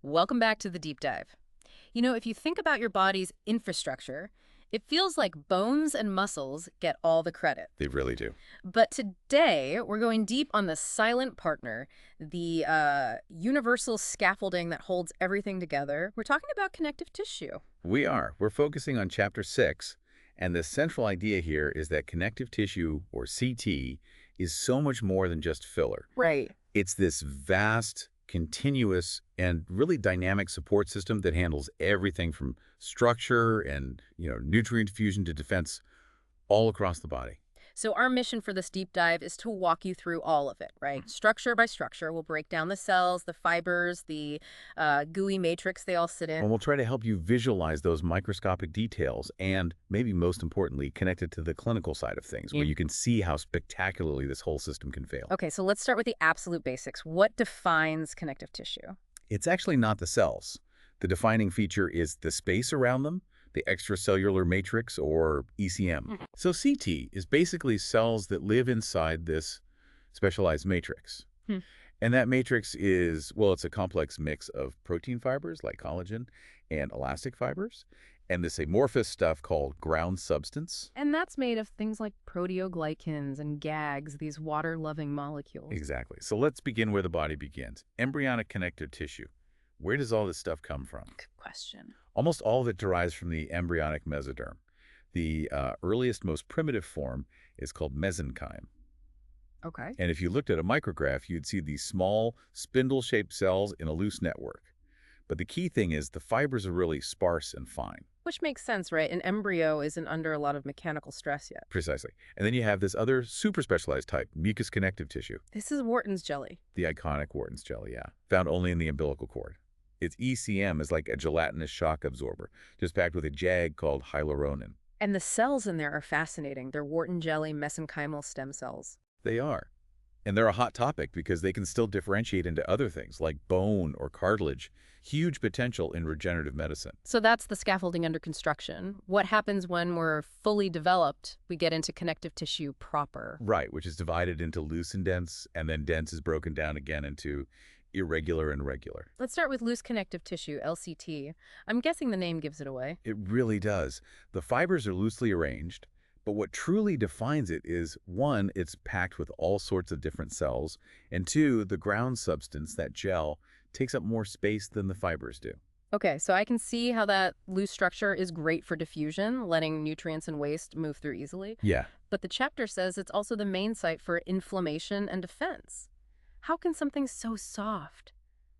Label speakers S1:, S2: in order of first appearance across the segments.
S1: Welcome back to the deep dive. You know, if you think about your body's infrastructure, it feels like bones and muscles get all the credit.
S2: They really do.
S1: But today, we're going deep on the silent partner, the universal scaffolding that holds everything together. We're talking about connective tissue.
S2: We are. We're focusing on Chapter 6, and the central idea here is that connective tissue, or CT, is so much more than just filler.
S1: Right.
S2: It's this vast, continuous, and really dynamic support system that handles everything from structure and, nutrient diffusion to defense all across the body.
S1: So our mission for this deep dive is to walk you through all of it, right? Structure by structure. We'll break down the cells, the fibers, the gooey matrix they all sit in.
S2: And we'll try to help you visualize those microscopic details and, maybe most importantly, connect it to the clinical side of things, where you can see how spectacularly this whole system can fail.
S1: Okay, so let's start with the absolute basics. What defines connective tissue?
S2: It's actually not the cells. The defining feature is the space around them, the extracellular matrix, or ECM. So CT is basically cells that live inside this specialized matrix. And that matrix is, well, it's a complex mix of protein fibers like collagen and elastic fibers, and this amorphous stuff called ground substance.
S1: And that's made of things like proteoglycans and GAGs, these water-loving molecules.
S2: Exactly. So let's begin where the body begins. Embryonic connective tissue. Where does all this stuff come from?
S1: Good question.
S2: Almost all of it derives from the embryonic mesoderm. The earliest, most primitive form is called mesenchyme.
S1: Okay.
S2: And if you looked at a micrograph, you'd see these small, spindle-shaped cells in a loose network. But the key thing is the fibers are really sparse and fine.
S1: Which makes sense, right? An embryo isn't under a lot of mechanical stress yet.
S2: Precisely. And then you have this other super specialized type, mucous connective tissue.
S1: This is Wharton's jelly.
S2: The iconic Wharton's jelly, yeah. Found only in the umbilical cord. Its ECM is like a gelatinous shock absorber, just packed with a JAG called hyaluronan.
S1: And the cells in there are fascinating. They're Wharton jelly mesenchymal stem cells.
S2: They are. And they're a hot topic because they can still differentiate into other things like bone or cartilage. Huge potential in regenerative medicine.
S1: So that's the scaffolding under construction. What happens when we're fully developed? We get into connective tissue proper.
S2: Right, which is divided into loose and dense, and then dense is broken down again into irregular and regular.
S1: Let's start with loose connective tissue, LCT. I'm guessing the name gives it away.
S2: It really does. The fibers are loosely arranged, but what truly defines it is, one, it's packed with all sorts of different cells, and two, the ground substance, that gel, takes up more space than the fibers do.
S1: Okay, so I can see how that loose structure is great for diffusion, letting nutrients and waste move through easily.
S2: Yeah.
S1: But the chapter says it's also the main site for inflammation and defense. How can something so soft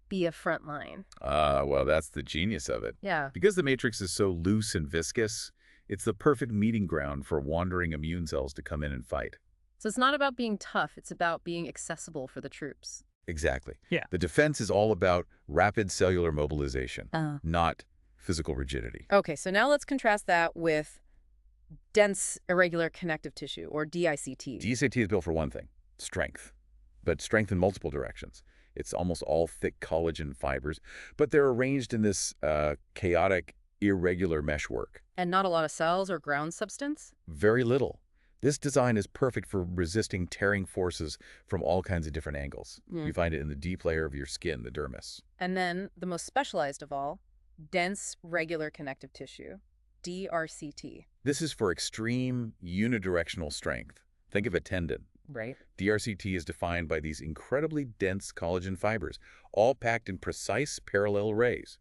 S1: be a front line?
S2: Well, that's the genius of it.
S1: Yeah.
S2: Because the matrix is so loose and viscous, it's the perfect meeting ground for wandering immune cells to come in and fight.
S1: So it's not about being tough, it's about being accessible for the troops.
S2: Exactly.
S3: Yeah.
S2: The defense is all about rapid cellular mobilization, not physical rigidity.
S1: Okay, so now let's contrast that with dense irregular connective tissue, or DICT.
S2: DCT is built for one thing, strength, but strength in multiple directions. It's almost all thick collagen fibers, but they're arranged in this chaotic, irregular meshwork.
S1: And not a lot of cells or ground substance?
S2: Very little. This design is perfect for resisting tearing forces from all kinds of different angles. You find it in the deep layer of your skin, the dermis.
S1: And then, the most specialized of all, dense regular connective tissue, DRCT.
S2: This is for extreme unidirectional strength. Think of a tendon.
S1: Right.
S2: DRCT is defined by these incredibly dense collagen fibers, all packed in precise parallel arrays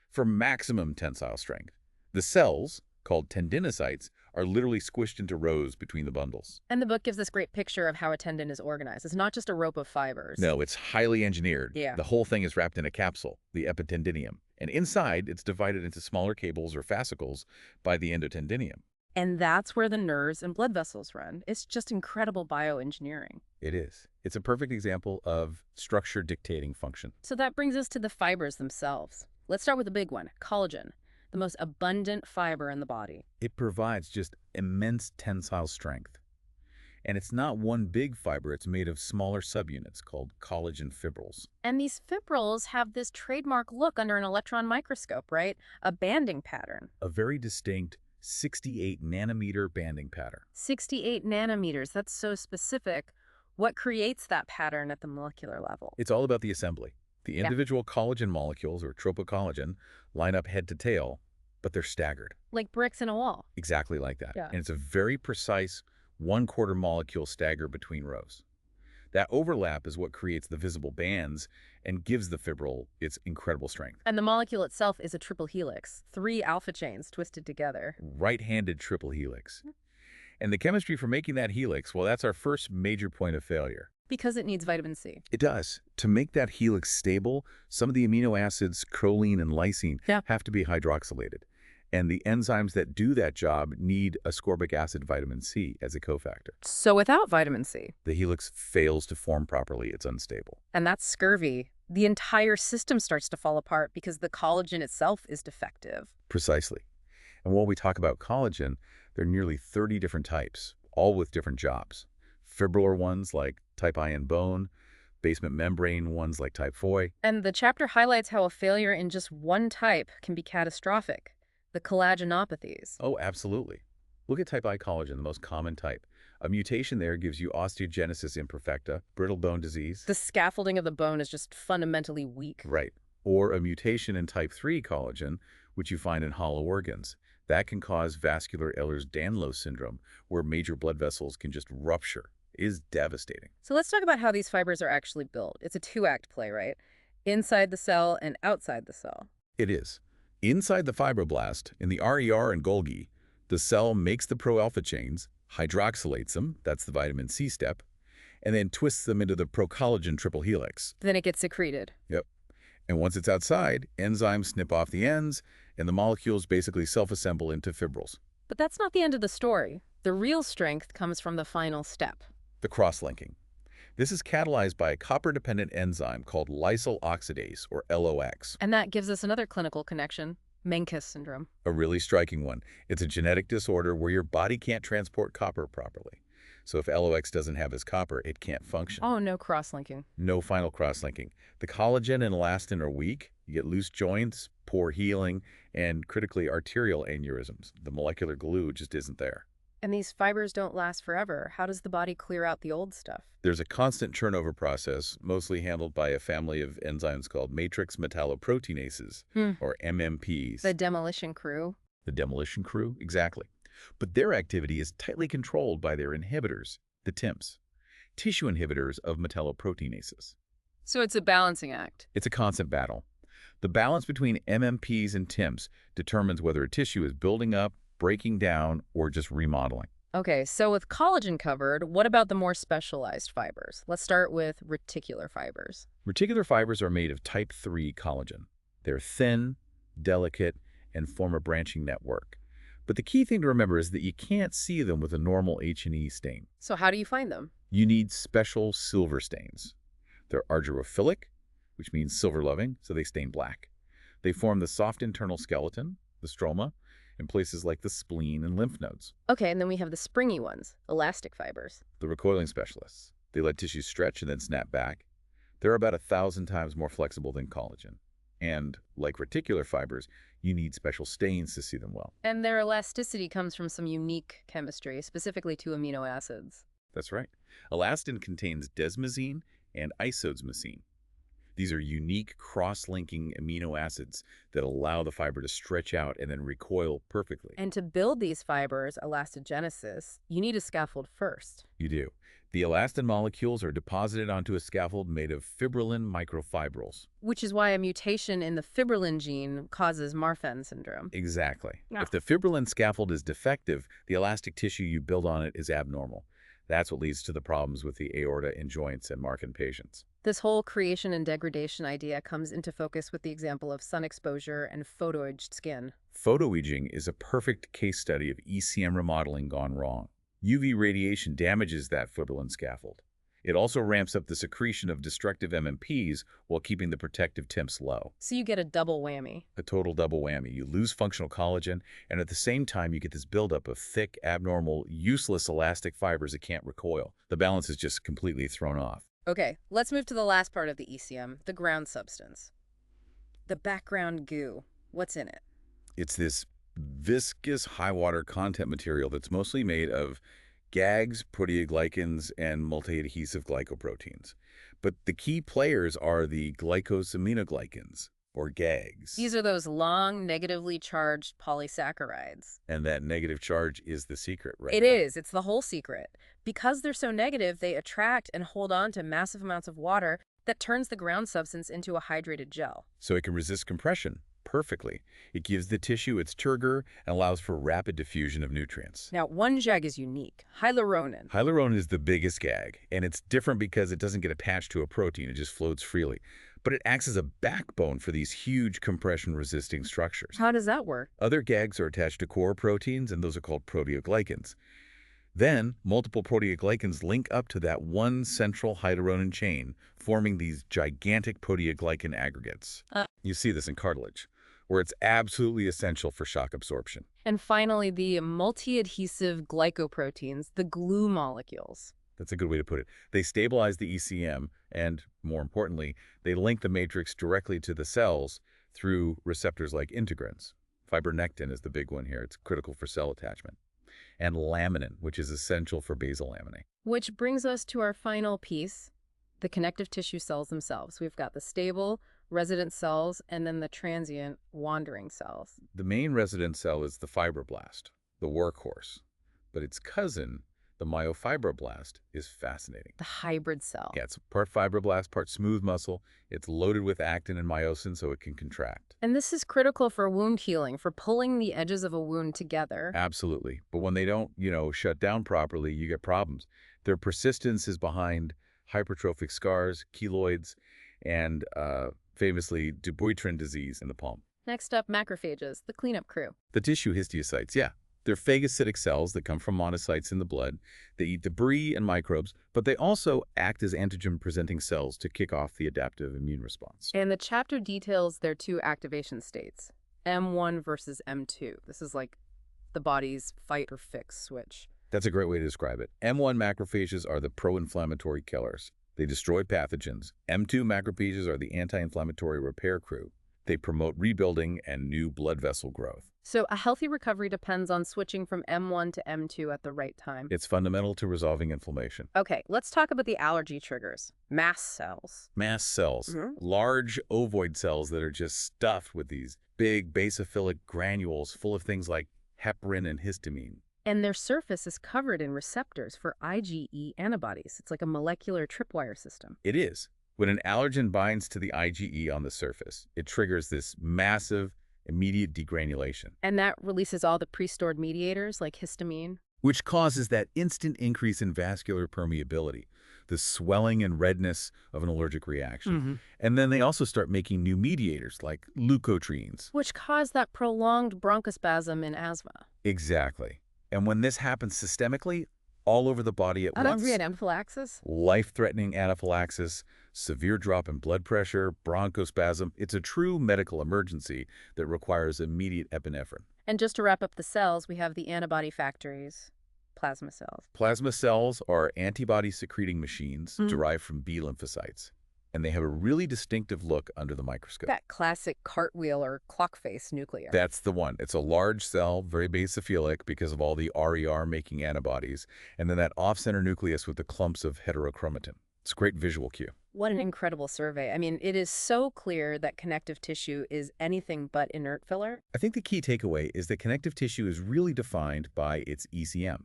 S2: for maximum tensile strength. The cells, called tendinocytes, are literally squished into rows between the bundles.
S1: And the book gives this great picture of how a tendon is organized. It's not just a rope of fibers.
S2: No, it's highly engineered.
S1: Yeah.
S2: The whole thing is wrapped in a capsule, the epitendinium. And inside, it's divided into smaller cables or fascicles by the endotendinium.
S1: And that's where the nerves and blood vessels run. It's just incredible bioengineering.
S2: It is. It's a perfect example of structure dictating function.
S1: So that brings us to the fibers themselves. Let's start with the big one, collagen, the most abundant fiber in the body.
S2: It provides just immense tensile strength. And it's not one big fiber, it's made of smaller subunits called collagen fibrils.
S1: And these fibrils have this trademark look under an electron microscope, right? A banding pattern.
S2: A very distinct 68 nanometer banding pattern.
S1: 68 nanometers, that's so specific. What creates that pattern at the molecular level?
S2: It's all about the assembly. The
S1: Yeah.
S2: individual collagen molecules, or tropocollagen, line up head to tail, but they're staggered.
S1: Like bricks in a wall.
S2: Exactly like that.
S1: Yeah.
S2: And it's a very precise 1/4 molecule stagger between rows. That overlap is what creates the visible bands and gives the fibril its incredible strength.
S1: And the molecule itself is a triple helix, 3 alpha chains twisted together.
S2: Right-handed triple helix. And the chemistry for making that helix, well, that's our first major point of failure.
S1: Because it needs vitamin C.
S2: It does. To make that helix stable, some of the amino acids, choline and lysine,
S1: Yeah.
S2: have to be hydroxylated. And the enzymes that do that job need ascorbic acid vitamin C as a cofactor.
S1: So without vitamin C,
S2: The helix fails to form properly. It's unstable.
S1: and that's scurvy, the entire system starts to fall apart because the collagen itself is defective.
S2: Precisely. And while we talk about collagen, there are nearly 30 different types, all with different jobs. Fibrillar ones like type I in bone, basement membrane ones like type Foy.
S1: And the chapter highlights how a failure in just one type can be catastrophic, the collagenopathies.
S2: Oh, absolutely. Look at type I collagen, the most common type. A mutation there gives you osteogenesis imperfecta, brittle bone disease.
S1: The scaffolding of the bone is just fundamentally weak.
S2: Right. Or a mutation in type 3 collagen, which you find in hollow organs. That can cause vascular Ehlers-Danlos syndrome, where major blood vessels can just rupture. It is devastating.
S1: So let's talk about how these fibers are actually built. It's a two-act play, right? Inside the cell and outside the cell.
S2: It is. Inside the fibroblast, in the RER and Golgi, the cell makes the pro-alpha chains, hydroxylates them, that's the vitamin C step, and then twists them into the procollagen triple helix.
S1: Then it gets secreted.
S2: Yep. And once it's outside, enzymes snip off the ends, and the molecules basically self-assemble into fibrils.
S1: But that's not the end of the story. The real strength comes from the final step.
S2: The cross-linking. This is catalyzed by a copper-dependent enzyme called lysyl oxidase, or LOX.
S1: And that gives us another clinical connection, Menkes syndrome.
S2: A really striking one. It's a genetic disorder where your body can't transport copper properly. So if LOX doesn't have its copper, it can't function.
S1: Oh, no cross-linking.
S2: No final cross-linking. The collagen and elastin are weak. You get loose joints, poor healing, and critically arterial aneurysms. The molecular glue just isn't there.
S1: And these fibers don't last forever. How does the body clear out the old stuff?
S2: There's a constant turnover process, mostly handled by a family of enzymes called matrix metalloproteinases, or MMPs.
S1: The demolition crew.
S2: The demolition crew? Exactly. But their activity is tightly controlled by their inhibitors, the TIMPs, tissue inhibitors of metalloproteinases.
S1: So it's a balancing act.
S2: It's a constant battle. The balance between MMPs and TIMPs determines whether a tissue is building up, breaking down, or just remodeling.
S1: Okay, so with collagen covered, what about the more specialized fibers? Let's start with reticular fibers.
S2: Reticular fibers are made of type 3 collagen. They're thin, delicate, and form a branching network. But the key thing to remember is that you can't see them with a normal H&E stain.
S1: So how do you find them?
S2: You need special silver stains. They're argyrophilic, which means silver-loving, so they stain black. They form the soft internal skeleton, the stroma, in places like the spleen and lymph nodes.
S1: Okay, and then we have the springy ones, elastic fibers.
S2: The recoiling specialists. They let tissues stretch and then snap back. They're about 1,000 times more flexible than collagen. And, like reticular fibers, you need special stains to see them well.
S1: And their elasticity comes from some unique chemistry, specifically to amino acids.
S2: That's right. Elastin contains desmosine and isodsmosine. These are unique cross-linking amino acids that allow the fiber to stretch out and then recoil perfectly.
S1: And to build these fibers, elastogenesis, you need a scaffold first.
S2: You do. The elastin molecules are deposited onto a scaffold made of fibrillin microfibrils.
S1: Which is why a mutation in the fibrillin gene causes Marfan syndrome.
S2: Exactly.
S1: Ah.
S2: If the fibrillin scaffold is defective, the elastic tissue you build on it is abnormal. That's what leads to the problems with the aorta in joints and Marfan patients.
S1: This whole creation and degradation idea comes into focus with the example of sun exposure and photoaged skin.
S2: Photoaging is a perfect case study of ECM remodeling gone wrong. UV radiation damages that fibrillin scaffold. It also ramps up the secretion of destructive MMPs while keeping the protective TIMPs low.
S1: So you get a double whammy.
S2: A total double whammy. You lose functional collagen, and at the same time you get this buildup of thick, abnormal, useless elastic fibers that can't recoil. The balance is just completely thrown off.
S1: Okay, let's move to the last part of the ECM, the ground substance. The background goo. What's in it?
S2: It's this viscous high water content material that's mostly made of GAGs, proteoglycans, and multi-adhesive glycoproteins. But the key players are the glycosaminoglycans, or GAGs.
S1: These are those long, negatively charged polysaccharides.
S2: And that negative charge is the secret, right?
S1: It is. It's the whole secret. Because they're so negative, they attract and hold on to massive amounts of water that turns the ground substance into a hydrated gel.
S2: So it can resist compression perfectly. It gives the tissue its turgor and allows for rapid diffusion of nutrients.
S1: Now, one GAG is unique, hyaluronan.
S2: Hyaluronan is the biggest GAG, and it's different because it doesn't get attached to a protein. It just floats freely. But it acts as a backbone for these huge compression-resisting structures.
S1: How does that work?
S2: Other GAGs are attached to core proteins, and those are called proteoglycans. Then, multiple proteoglycans link up to that one central hyaluronan chain, forming these gigantic proteoglycan aggregates. You see this in cartilage, where it's absolutely essential for shock absorption.
S1: And finally, the multi-adhesive glycoproteins, the glue molecules.
S2: That's a good way to put it. They stabilize the ECM, and more importantly, they link the matrix directly to the cells through receptors like integrins. Fibronectin is the big one here. It's critical for cell attachment. And laminin, which is essential for basal laminae.
S1: Which brings us to our final piece, the connective tissue cells themselves. We've got the stable, resident cells, and then the transient, wandering cells.
S2: The main resident cell is the fibroblast, the workhorse. But its cousin, the myofibroblast, is fascinating.
S1: The hybrid cell.
S2: Yeah, it's part fibroblast, part smooth muscle. It's loaded with actin and myosin so it can contract.
S1: And this is critical for wound healing, for pulling the edges of a wound together.
S2: Absolutely. But when they don't, shut down properly, you get problems. Their persistence is behind hypertrophic scars, keloids, and famously Dupuytren disease in the palm.
S1: Next up, macrophages, the cleanup crew.
S2: The tissue histiocytes, yeah. They're phagocytic cells that come from monocytes in the blood. They eat debris and microbes, but they also act as antigen-presenting cells to kick off the adaptive immune response.
S1: And the chapter details their two activation states, M1 versus M2. This is like the body's fight or fix switch.
S2: That's a great way to describe it. M1 macrophages are the pro-inflammatory killers. They destroy pathogens. M2 macrophages are the anti-inflammatory repair crew. They promote rebuilding and new blood vessel growth.
S1: So a healthy recovery depends on switching from M1 to M2 at the right time.
S2: It's fundamental to resolving inflammation.
S1: Okay, let's talk about the allergy triggers. Mast cells.
S2: Mast cells, large ovoid cells that are just stuffed with these big basophilic granules full of things like heparin and histamine.
S1: And their surface is covered in receptors for IgE antibodies. It's like a molecular tripwire system.
S2: It is. When an allergen binds to the IgE on the surface, it triggers this massive, immediate degranulation.
S1: And that releases all the pre-stored mediators like histamine.
S2: Which causes that instant increase in vascular permeability, the swelling and redness of an allergic reaction. And then they also start making new mediators like leukotrienes.
S1: Which cause that prolonged bronchospasm in asthma.
S2: Exactly. And when this happens systemically, all over the body at once,
S1: Anaphylaxis?
S2: life-threatening anaphylaxis, severe drop in blood pressure, bronchospasm. It's a true medical emergency that requires immediate epinephrine.
S1: And just to wrap up the cells, we have the antibody factories, plasma cells.
S2: Plasma cells are antibody-secreting machines derived from B lymphocytes, and they have a really distinctive look under the microscope.
S1: That classic cartwheel or clock face nuclear.
S2: That's the one. It's a large cell, very basophilic because of all the RER-making antibodies, and then that off-center nucleus with the clumps of heterochromatin. It's a great visual cue.
S1: What an incredible survey. I mean, it is so clear that connective tissue is anything but inert filler.
S2: I think the key takeaway is that connective tissue is really defined by its ECM.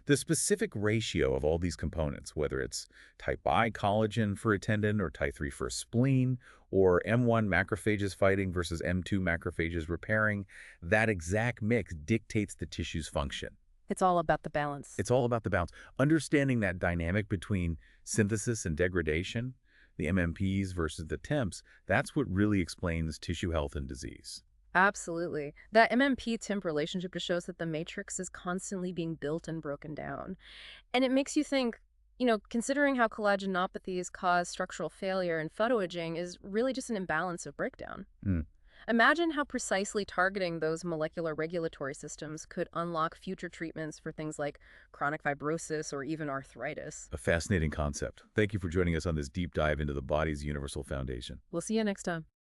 S2: The specific ratio of all these components, whether it's type I collagen for a tendon or type 3 for a spleen, or M1 macrophages fighting versus M2 macrophages repairing, that exact mix dictates the tissue's function.
S1: It's all about the balance.
S2: It's all about the balance. Understanding that dynamic between synthesis and degradation, the MMPs versus the TIMPs, that's what really explains tissue health and disease.
S1: Absolutely. That MMP-TIMP relationship just shows that the matrix is constantly being built and broken down. And it makes you think, considering how collagenopathies cause structural failure and photoaging is really just an imbalance of breakdown. Imagine how precisely targeting those molecular regulatory systems could unlock future treatments for things like chronic fibrosis or even arthritis.
S2: A fascinating concept. Thank you for joining us on this deep dive into the body's universal foundation.
S1: We'll see you next time.